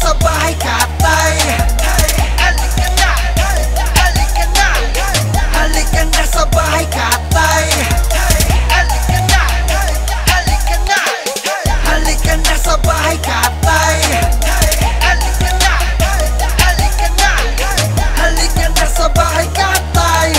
sa bahay katay. Halika na, halika na, halika na sa bahay katay. Halika na, halika na, halika na sa bahay katay. Halika na, halika na, halika na sa bahay katay.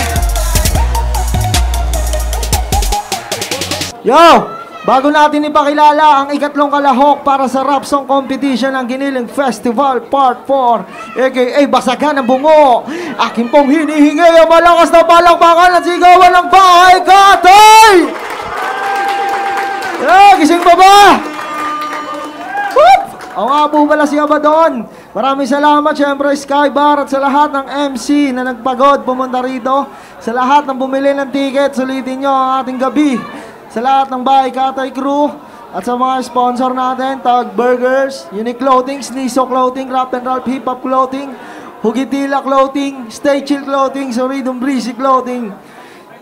Yo! Bago natin ipakilala ang ikatlong kalahok para sa rap song competition ng Giniling Festival Part 4 aka Basagan ng Bungo, akin pong hinihingi ang malakas na palakpakan at sigawan ng bahay katay! Gising ba ba? Whoop! O nga po pala si Abaddon. Maraming salamat syempre Skybar at sa lahat ng MC na nagpagod pumunta rito. Sa lahat ng bumili ng ticket, sulitin nyo ang ating gabi. Sa lahat ng Bahay Katay crew at sa mga sponsor natin, Tag Burgers, Unique Clothing, Sniso Clothing, Rap and Ralph Hip Hop Clothing, Hugitila Clothing, Stay Chill Clothing, Soridum Breezy Clothing.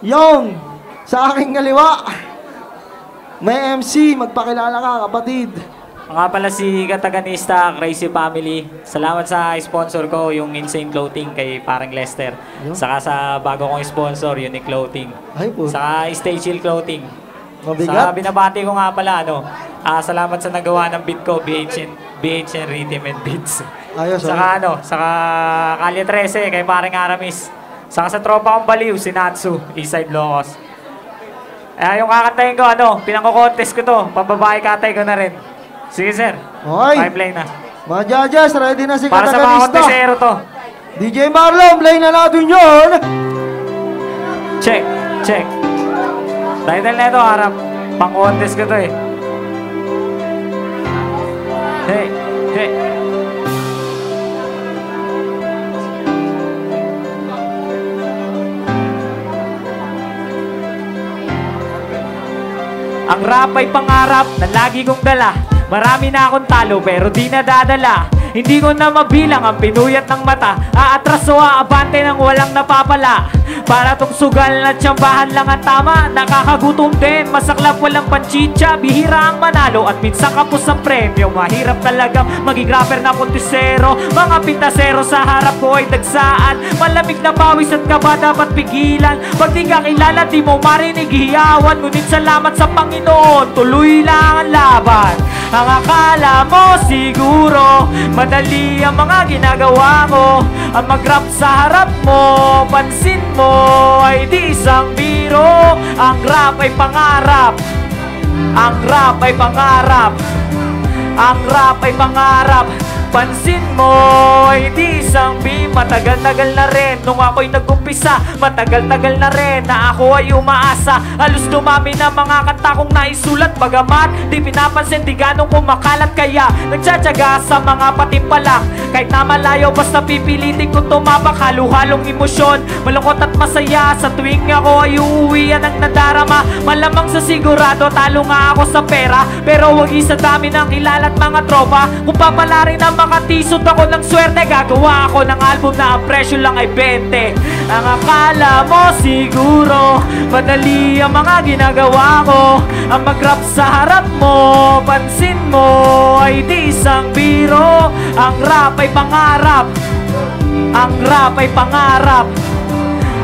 Yung sa aking kaliwa, may MC, magpakilala ka kapatid. Nga pala si Kataganista, Crazy Family. Salamat sa sponsor ko, yung Insane Clothing kay parang Lester. Saka sa bago kong sponsor, Unique Clothing. Ay po. Saka Stay Chill Clothing. Mabigat. Sa binabati ko nga pala, salamat sa nagawa ng beat ko, BHN Rhythm and Beats. Ayos, saka saka Kalye 13 kay parang Aramis. Saka sa tropa kong baliw, si Natsu, Eastside Locos. Yung kakantayin ko, pinako-contest ko to, pababae katay ko na rin. Sige sir, pipeline na. Mga judges, ready na si para Kataganista. Para sa mga kontesero to. DJ Marlon, play na natin yun. Check, check. Title na ito, harap. Pang-contest ko to eh. Hey, hey. Ang rap ay pangarap na lagi kong dala. Marami na akong talo pero di nadadala. Hindi ko na mabilang ang pinuyat ng mata. Aatras o aabante ng walang napapala. Para tong sugal na tsambahan lang ang tama. Nakakagutom din, masaklap walang panchicha. Bihira ang manalo at minsan kapos ang premyo. Mahirap talagang maging rapper na kontisero. Mga pintasero sa harap ko ay dagsaan. Malamig na pawis at kaba dapat pigilan. Pag di ka kilala di mo marinig hiyawan. Ngunit salamat sa Panginoon, tuloy lang ang laban. Ang akala mo siguro madali ang mga ginagawa ko. Ang mag-rap sa harap mo, pansin mo ay di isang biro. Ang rap ay pangarap. Ang rap ay pangarap. Ang rap ay pangarap. Pansin mo ay di isang matagal-tagal na rin nung ako'y nag-umpisa. Matagal-tagal na rin na ako ay umaasa. Halos dumami na mga kanta kong naisulat. Bagamat di pinapansin, di ganong kumakalat. Kaya nagtsatsaga sa mga patimpalak. Kahit na malayo basta pipilitin ko tumapak. Halo-halong emosyon, malungkot at masaya. Sa tuwing ako ay uuwian ng nadarama. Malamang sa sigurado talo nga ako sa pera. Pero wag isa dami ng kilala at mga tropa. Kung papalarin na makatisod ako ng swerte, gagawa ako ng album na ang presyo lang ay 20. Ang akala mo siguro madali ang mga ginagawa ko. Ang mag-rap sa harap mo, pansin mo ay di isang biro. Ang rap ay pangarap. Ang rap ay pangarap.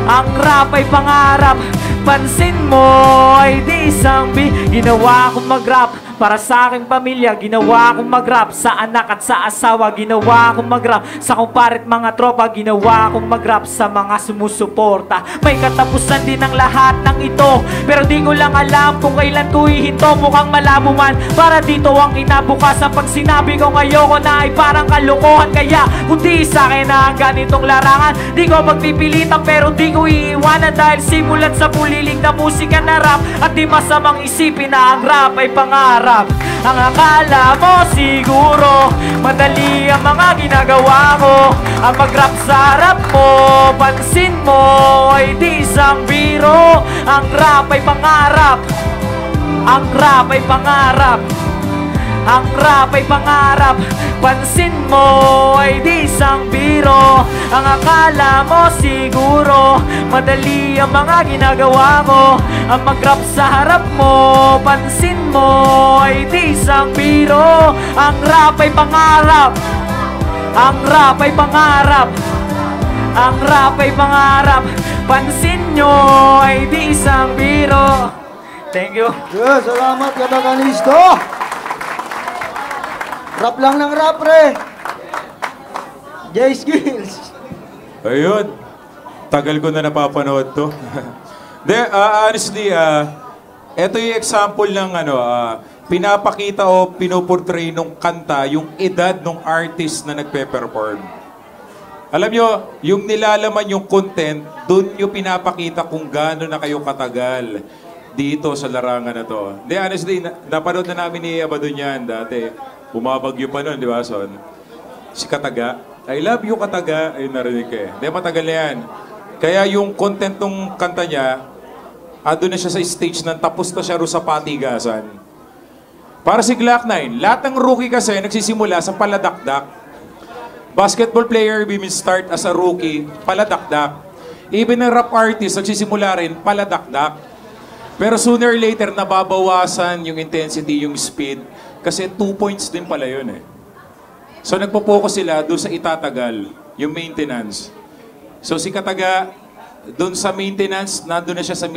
Ang rap ay pangarap. Pansin mo ay di isang ginawa kong mag-rap para sa aking pamilya. Ginawa kong mag-rap sa anak at sa asawa. Ginawa kong mag-rap sa kumparet mga tropa. Ginawa kong mag-rap sa mga sumusuporta. May katapusan din ang lahat ng ito, pero di ko lang alam kung kailan ko ihinto. Mukhang malabo man para dito ang kinabukasan. Pag sinabi ko ngayoko na ay parang kalokohan. Kaya kung di sa akin na ang ganitong larangan, di ko magpipilitan pero di ko iiwanan. Dahil simulat sa pulilig na musika na rap, at di masamang isipin na ang rap ay pangarap. Ang akala mo siguro madali ang mga ginagawa ko. Ang mag-rap sa harap mo, pansin mo ay di isang biro. Ang rap ay pangarap. Ang rap ay pangarap. Ang rap ay pangarap. Pansin mo ay di isang biro. Ang akala mo siguro madali ang mga ginagawa ko. Ang mag-rap sa harap mo, pansin mo ay di isang biro. Ang rap ay pangarap. Ang rap ay pangarap. Ang rap ay pangarap. Pansin nyo ay di isang biro. Thank you. Yes, salamat Kataganisto. Rap lang ng rap, pre. J-Skills. Ayun. Tagal ko na napapanood to. Honestly, ito yung example ng pinapakita o pinoportray nung kanta, yung edad ng artist na nagpe-perform. Alam nyo, yung nilalaman yung content, dun yung pinapakita kung gaano na kayo katagal dito sa larangan na to. Honestly, napanood na namin ni Abadon yan dati. Bumabagyo pa nun, di ba, Son? Si Kataga. I love you, Kataga. Ayun, narinig ka eh. Matagal na yan. Kaya yung content ng kanta niya, doon na siya sa stage na tapos na siya ro sa patigasan. Para si Glock 9, lahat ng rookie kasi nagsisimula sa paladakdak. Basketball player, we will start as a rookie, paladakdak. Even a rap artist, nagsisimula rin, paladakdak. Pero sooner or later, nababawasan yung intensity, yung speed. Kasi 2 points din pala yun eh. So nagpo-focus sila doon sa itatagal, yung maintenance. So si Kataga, doon sa maintenance, nandun na siya sa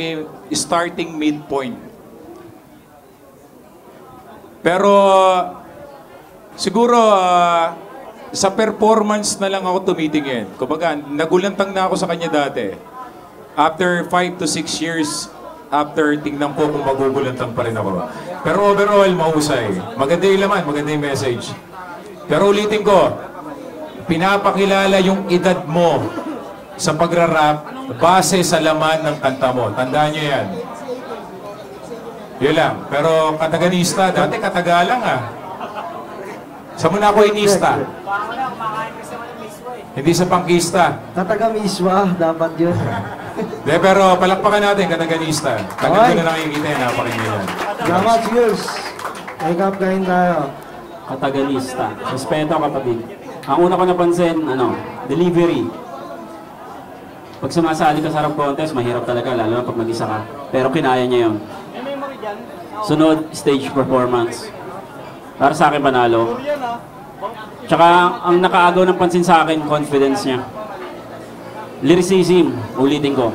starting midpoint. Pero siguro sa performance na lang ako tumitingin. Kumbaga, nagulantang na ako sa kanya dati. After 5 to 6 years, after tingnan ko kung magugulantang pa rin ako. Pero overall, mahusay. Maganda yung laman, maganda yung message. Pero ulitin ko, pinapakilala yung edad mo sa pagrarap base sa laman ng kanta mo. Tandaan nyo yan. Yun lang. Pero Kataganista, dati Kataga lang Sa muna ako inista. Hindi sa pangkista. Katagamiswa, dapat yun. Pero palakpakan natin, Kataganista. Tagal ko na nakikita yan, napakinggan yan. Salamat, Skills. Wake up kain tayo. Kataganista. Respeto, kapatid. Ang una ko napansin, delivery. Pag sumasali ka sa rap contest, mahirap talaga, lalo na pag mag-isa ka. Pero kinaya niya yun. Sunod, stage performance. Para sa akin, panalo. Tsaka, ang nakaagaw ng pansin sa akin, confidence niya. Lyricism, ulitin ko.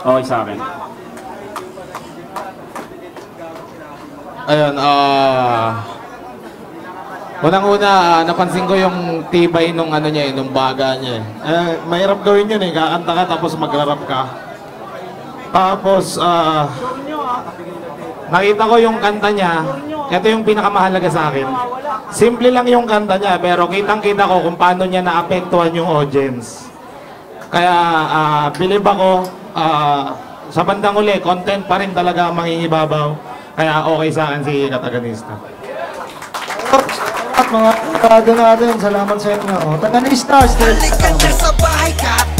Okay sa akin. Ayun, unang-una, napansin ko yung tibay nung nung baga niya. Mahirap gawin yun kakanta ka tapos magrarap ka. Tapos, nakita ko yung kanta niya, ito yung pinakamahalaga sa akin. Simple lang yung kanta niya, pero kitang-kita ko kung paano niya naapektuhan yung audience. Kaya, believe ako, sa bandang uli, content pa rin talaga ang mangingibabaw. Kaya okay sa akin si Kataganista. At mga kado natin, salamat sa inyo. Taganista, Halika na sa bahay, Katay.